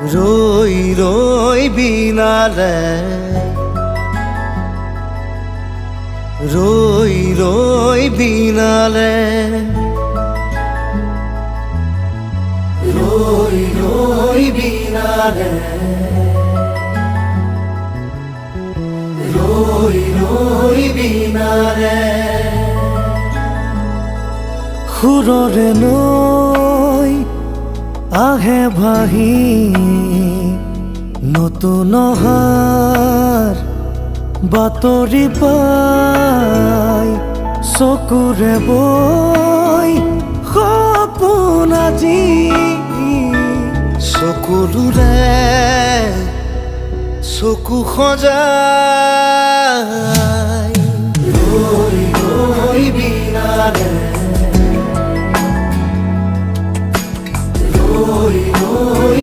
ৰই ৰই বিনালে ৰই ৰই বিনালে ৰই ৰই বিনালে ৰই ৰই বিনালে সুৰৰে নৈ আহে ভাহি নতুন অহাৰ বাতৰি পাই চকুৰে বৈ সপোন আজি চকুলোৰে চকু সজাই ৰৈ ৰৈ বিনালে ৰই ৰই